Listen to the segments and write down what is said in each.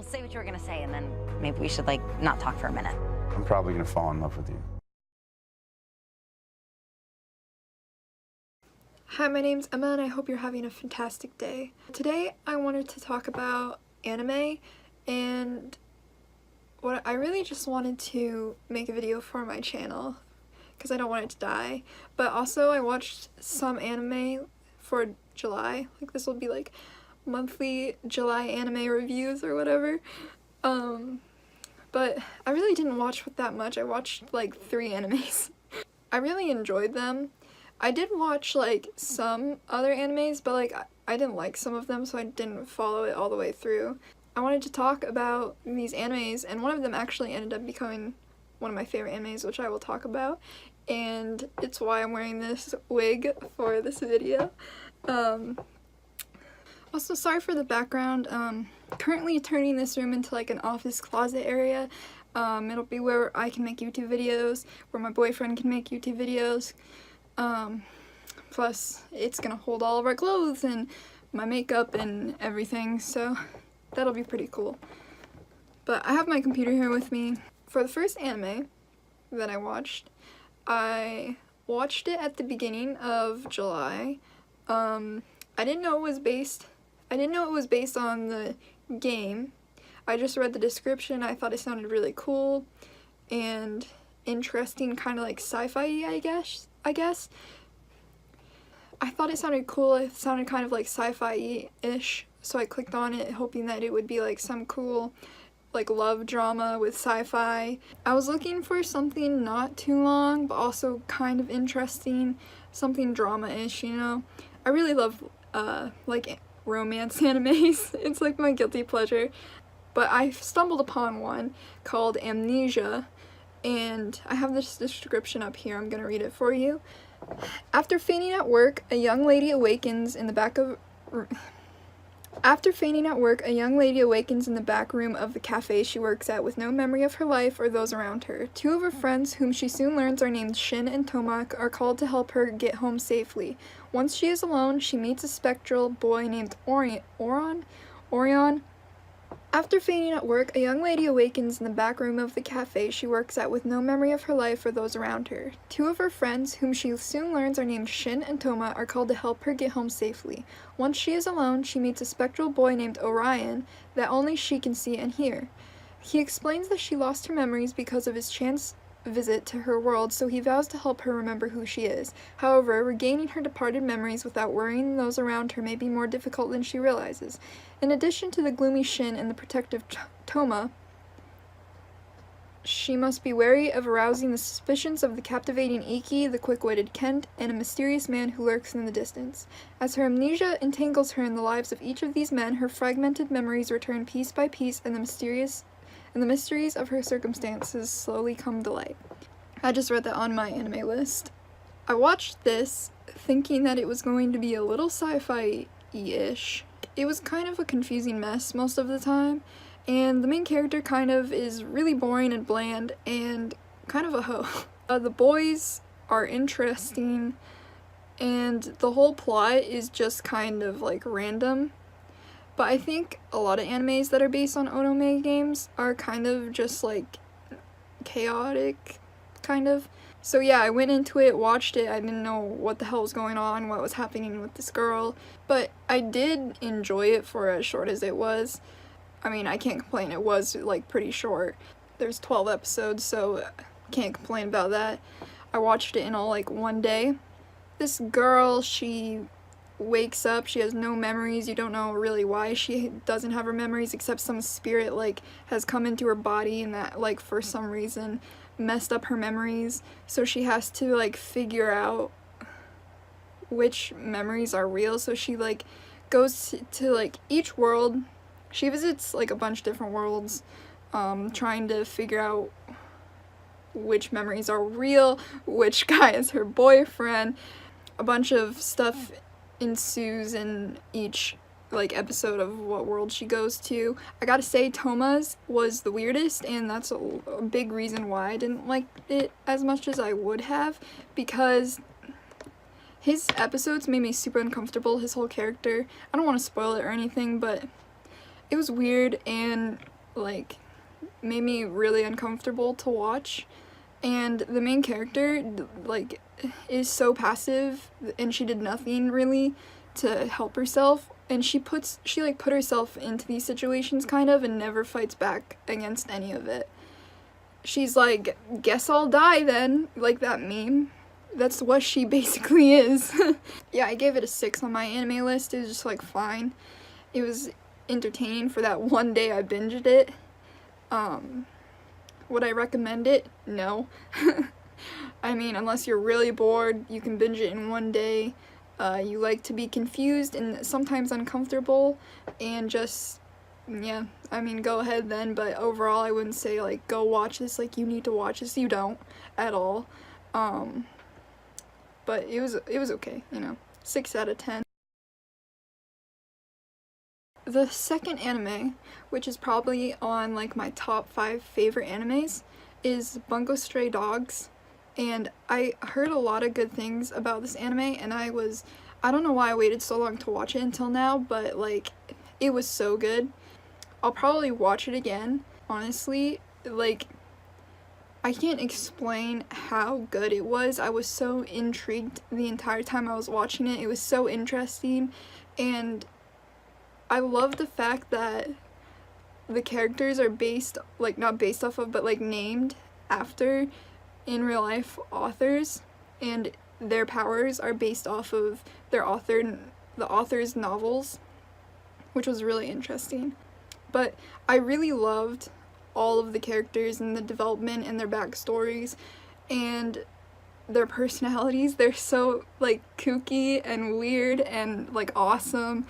Well, say what you were gonna say, and then maybe we should, like, not talk for a minute. I'm probably gonna fall in love with you. Hi, my name's Emma and I hope you're having a fantastic day. Today I wanted to talk about anime, and what I really just wanted to make a video for my channel because I don't want it to die, but also I watched some anime for July. Like, this will be like monthly July anime reviews or whatever. But I really didn't watch that much. I watched like 3 animes. I really enjoyed them. I did watch like some other animes, but like I didn't like some of them, so I didn't follow it all the way through. I wanted to talk about these animes, and one of them actually ended up becoming one of my favorite animes, which I will talk about, and it's why I'm wearing this wig for this video. Also, sorry for the background. Currently turning this room into like an office closet area. It'll be where I can make YouTube videos, where my boyfriend can make YouTube videos. Plus it's gonna hold all of our clothes and my makeup and everything, so that'll be pretty cool. But I have my computer here with me. For the first anime that I watched it at the beginning of July. I didn't know it was based on the game. I just read the description. I thought it sounded really cool and interesting, kind of like sci-fi, I guess. I thought it sounded cool. It sounded kind of like sci-fi-ish, so I clicked on it hoping that it would be like some cool like love drama with sci-fi. I was looking for something not too long but also kind of interesting, something drama-ish, you know. I really love like romance animes. It's like my guilty pleasure. But I stumbled upon one called Amnesia, and I have this description up here. I'm gonna read it for you. After fainting at work, a young lady awakens in the back room of the cafe she works at with no memory of her life or those around her. 2 of her friends, whom she soon learns are named Shin and Tomak, are called to help her get home safely. Once she is alone, she meets a spectral boy named Orion. After fainting at work, a young lady awakens in the back room of the cafe she works at with no memory of her life or those around her. 2 of her friends, whom she soon learns are named Shin and Toma, are called to help her get home safely. Once she is alone, she meets a spectral boy named Orion that only she can see and hear. He explains that she lost her memories because of his chance visit to her world, so he vows to help her remember who she is. However, regaining her departed memories without worrying those around her may be more difficult than she realizes. In addition to the gloomy Shin and the protective Toma, she must be wary of arousing the suspicions of the captivating Iki, the quick-witted Kent, and a mysterious man who lurks in the distance. As her amnesia entangles her in the lives of each of these men, her fragmented memories return piece by piece, and the mysteries of her circumstances slowly come to light. I just read that on my anime list. I watched this thinking that it was going to be a little sci-fi-ish. It was kind of a confusing mess most of the time, and the main character kind of is really boring and bland and kind of a hoe. The boys are interesting, and the whole plot is just kind of like random. But I think a lot of animes that are based on otome games are kind of just like chaotic, kind of. So yeah, I went into it, watched it, I didn't know what the hell was going on, what was happening with this girl, but I did enjoy it for as short as it was. I mean, I can't complain, it was like pretty short. There's 12 episodes, so can't complain about that. I watched it in all like one day. This girl, she wakes up, she has no memories, you don't know really why she doesn't have her memories except some spirit like has come into her body and that like for some reason messed up her memories, so she has to like figure out which memories are real. So she like goes to like each world, she visits like a bunch of different worlds, trying to figure out which memories are real, which guy is her boyfriend. A bunch of stuff ensues in each like episode of what world she goes to. I gotta say, Toma's was the weirdest, and that's a big reason why I didn't like it as much as I would have, because his episodes made me super uncomfortable, his whole character. I don't want to spoil it or anything, but it was weird and like made me really uncomfortable to watch. And the main character like is so passive, and she did nothing really to help herself, and she put herself into these situations kind of and never fights back against any of it. She's like, guess I'll die then, like that meme. That's what she basically is. Yeah, I gave it a 6 on my anime list. It was just like fine. It was entertaining for that one day I binged it. Would I recommend it? No. I mean, unless you're really bored, you can binge it in one day. You like to be confused and sometimes uncomfortable, and just, yeah, I mean, go ahead then, but overall I wouldn't say like go watch this, like you need to watch this. You don't at all. But it was okay, you know. 6 out of 10. The second anime, which is probably on like my top 5 favorite animes, is Bungo Stray Dogs. And I heard a lot of good things about this anime, and I don't know why I waited so long to watch it until now, but like it was so good. I'll probably watch it again, honestly. Like, I can't explain how good it was. I was so intrigued the entire time I was watching it. It was so interesting, and I love the fact that the characters are based, like, not based off of, but like named after in real life authors, and their powers are based off of the author's novels, which was really interesting. But I really loved all of the characters and the development and their backstories and their personalities. They're so like kooky and weird and like awesome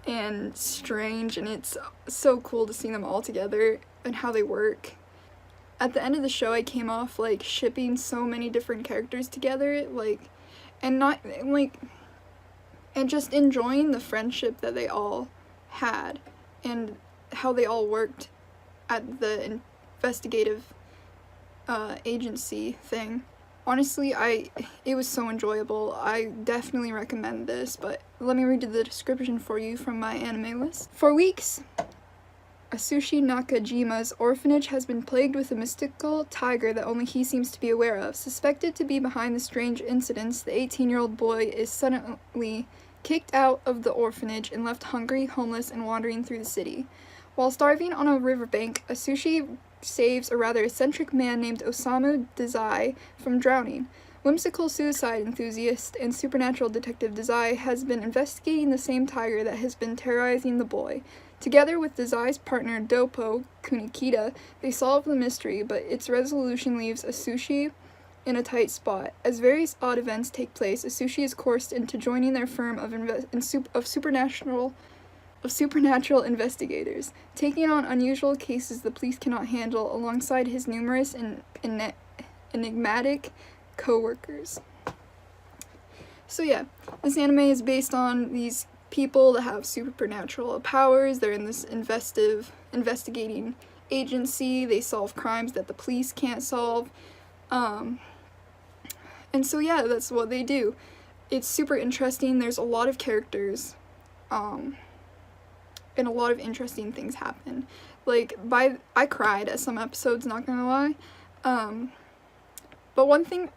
and strange, and it's so cool to see them all together and how they work. At the end of the show, I came off like shipping so many different characters together, like, and just enjoying the friendship that they all had and how they all worked at the investigative agency thing. Honestly, it was so enjoyable. I definitely recommend this, but let me read the description for you from my anime list. For weeks, Asushi Nakajima's orphanage has been plagued with a mystical tiger that only he seems to be aware of. Suspected to be behind the strange incidents, the 18-year-old boy is suddenly kicked out of the orphanage and left hungry, homeless, and wandering through the city. While starving on a riverbank, Asushi saves a rather eccentric man named Osamu Dazai from drowning. Whimsical suicide enthusiast and supernatural detective Dazai has been investigating the same tiger that has been terrorizing the boy. Together with Dazai's partner Dopo Kunikita, they solve the mystery, but its resolution leaves Asushi in a tight spot. As various odd events take place, Asushi is coerced into joining their firm of supernatural investigators, taking on unusual cases the police cannot handle alongside his numerous and enigmatic co-workers. So yeah, this anime is based on these people that have supernatural powers. They're in this investigating agency. They solve crimes that the police can't solve. And so yeah, that's what they do. It's super interesting. There's a lot of characters. And a lot of interesting things happen. Like, I cried at some episodes, not gonna lie. But one thing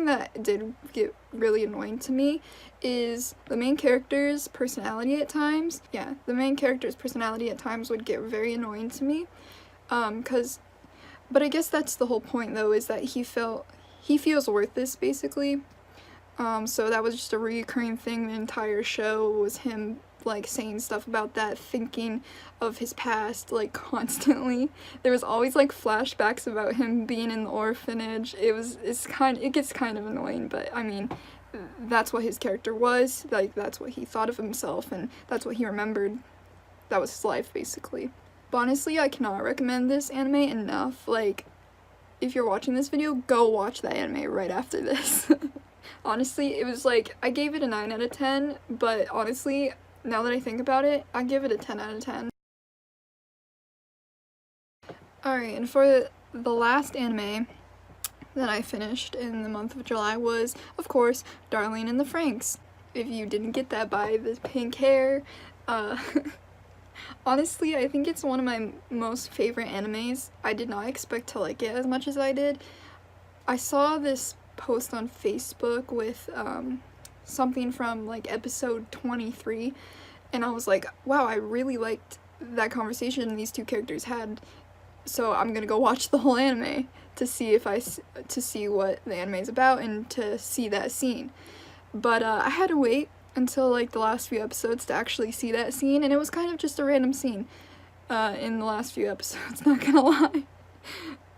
that did get really annoying to me is the main character's personality at times. Yeah, the main character's personality at times would get very annoying to me. But I guess that's the whole point, though, is that he feels worthless, basically. So that was just a recurring thing the entire show, was him like saying stuff about that, thinking of his past like constantly. There was always like flashbacks about him being in the orphanage. It gets kind of annoying, but I mean, that's what his character was, like that's what he thought of himself, and that's what he remembered. That was his life, basically. But honestly, I cannot recommend this anime enough. Like, if you're watching this video, go watch that anime right after this. Honestly, it was like, I gave it a 9 out of 10, but honestly, now that I think about it, I give it a 10 out of 10. Alright, and for the last anime that I finished in the month of July was, of course, Darling in the Franxx. If you didn't get that by the pink hair, Honestly, I think it's one of my most favorite animes. I did not expect to like it as much as I did. I saw this post on Facebook with something from like episode 23, and I was like, wow, I really liked that conversation these two characters had, so I'm gonna go watch the whole anime to see to see what the anime is about and to see that scene. But I had to wait until like the last few episodes to actually see that scene, and it was kind of just a random scene in the last few episodes, not gonna lie.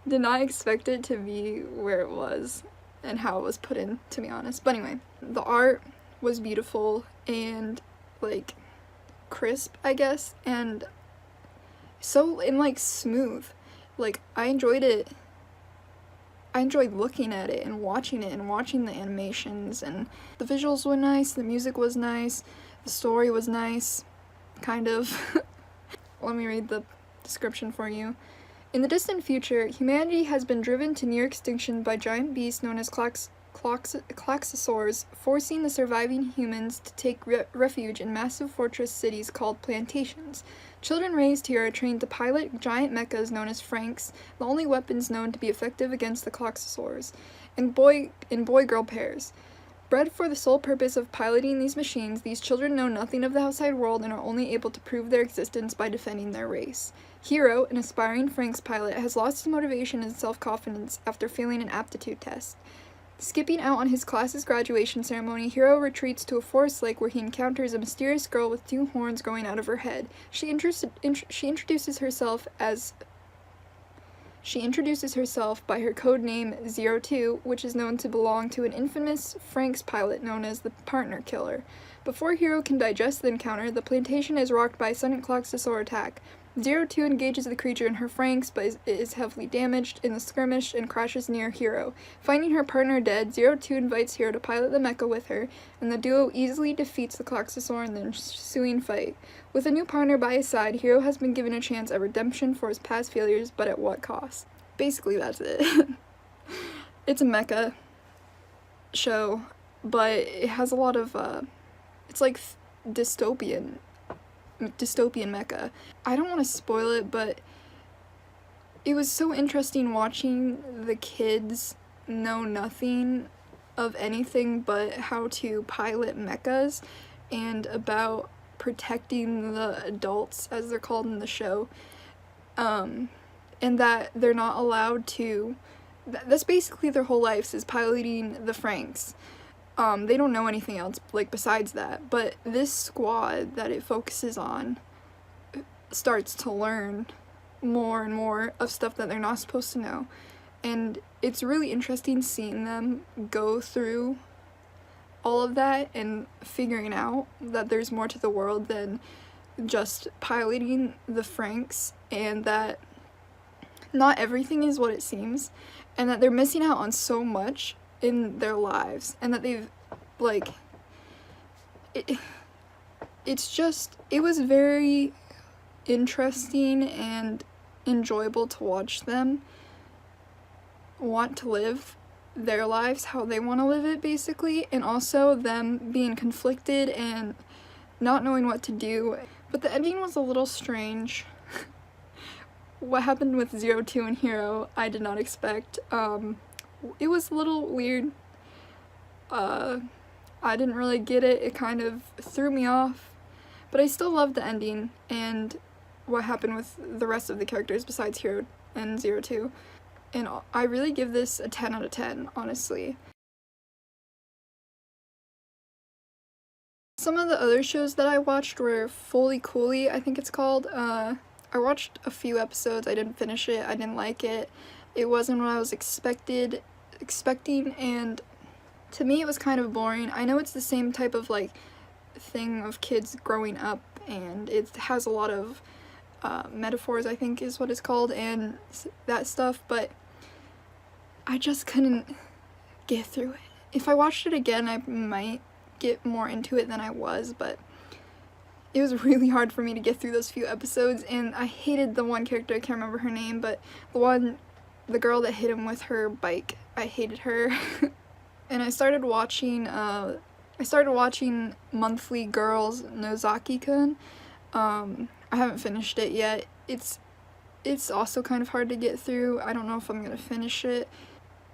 Did not expect it to be where it was and how it was put in, to be honest. But anyway, the art was beautiful and like crisp, I guess, and like smooth. Like I enjoyed it. I enjoyed looking at it and watching the animations, and the visuals were nice, the music was nice, the story was nice, kind of. Let me read the description for you. In the distant future, humanity has been driven to near extinction by giant beasts known as klaxosaurs, forcing the surviving humans to take refuge in massive fortress cities called plantations. Children raised here are trained to pilot giant mechas known as franks, the only weapons known to be effective against the klaxosaurs, in boy-girl pairs. Bred for the sole purpose of piloting these machines, these children know nothing of the outside world and are only able to prove their existence by defending their race. Hiro, an aspiring Franks pilot, has lost his motivation and self-confidence after failing an aptitude test. Skipping out on his class's graduation ceremony, Hiro retreats to a forest lake where he encounters a mysterious girl with two horns growing out of her head. She introduces herself by her code name 02, which is known to belong to an infamous Franks pilot known as the Partner Killer. Before Hiro can digest the encounter, the plantation is rocked by a sudden klaxosaur attack. 02 engages the creature in her Franks, but is heavily damaged in the skirmish and crashes near Hiro. Finding her partner dead, 02 invites Hiro to pilot the mecha with her, and the duo easily defeats the klaxosaur in the ensuing fight. With a new partner by his side, Hiro has been given a chance at redemption for his past failures, but at what cost? Basically, that's it. It's a mecha show, but it has a lot of, it's like dystopian mecha. I don't want to spoil it, but it was so interesting watching the kids know nothing of anything but how to pilot mechas and about protecting the adults, as they're called in the show, and that they're not allowed to, that's basically their whole lives, is piloting the Franks. They don't know anything else, like, besides that, but this squad that it focuses on starts to learn more and more of stuff that they're not supposed to know, and it's really interesting seeing them go through all of that and figuring out that there's more to the world than just piloting the Franks, and that not everything is what it seems, and that they're missing out on so much in their lives, and that they've, like, it was very interesting and enjoyable to watch them want to live their lives how they want to live it, basically, and also them being conflicted and not knowing what to do. But the ending was a little strange. What happened with 02 and Hiro, I did not expect. It was a little weird. I didn't really get it. It kind of threw me off. But I still loved the ending and what happened with the rest of the characters besides Hiro and 02. And I really give this a 10 out of 10, honestly. Some of the other shows that I watched were Fully Cooley, I think it's called. I watched a few episodes. I didn't finish it. I didn't like it. It wasn't what I was expecting, and to me it was kind of boring. I know it's the same type of, like, thing of kids growing up, and it has a lot of metaphors, I think is what it's called, and that stuff, but I just couldn't get through it. If I watched it again, I might get more into it than I was, but it was really hard for me to get through those few episodes, and I hated the one character, I can't remember her name, but the girl that hit him with her bike, I hated her. And I started watching Monthly Girls Nozaki-kun. I haven't finished it yet. It's also kind of hard to get through. I don't know if I'm gonna finish it,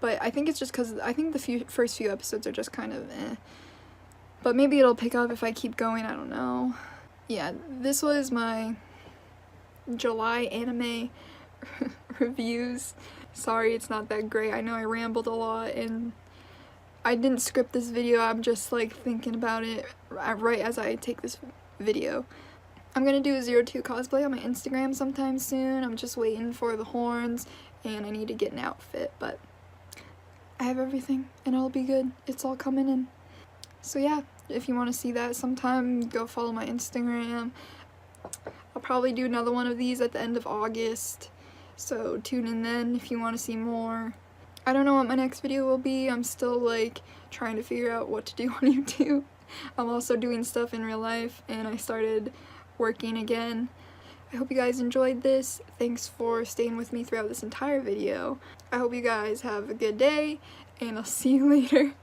but I think it's just because I think the first few episodes are just kind of eh. But maybe it'll pick up if I keep going, I don't know. Yeah, this was my July anime reviews. Sorry it's not that great. I know I rambled a lot and I didn't script this video. I'm just like thinking about it right as I take this video. I'm gonna do a 02 cosplay on my Instagram sometime soon. I'm just waiting for the horns and I need to get an outfit, but I have everything and I'll be good. It's all coming in. So yeah, if you want to see that sometime, go follow my Instagram. I'll probably do another one of these at the end of August, so tune in then if you want to see more. I don't know what my next video will be. I'm still like trying to figure out what to do on YouTube. I'm also doing stuff in real life and I started working again. I hope you guys enjoyed this. Thanks for staying with me throughout this entire video. I hope you guys have a good day and I'll see you later.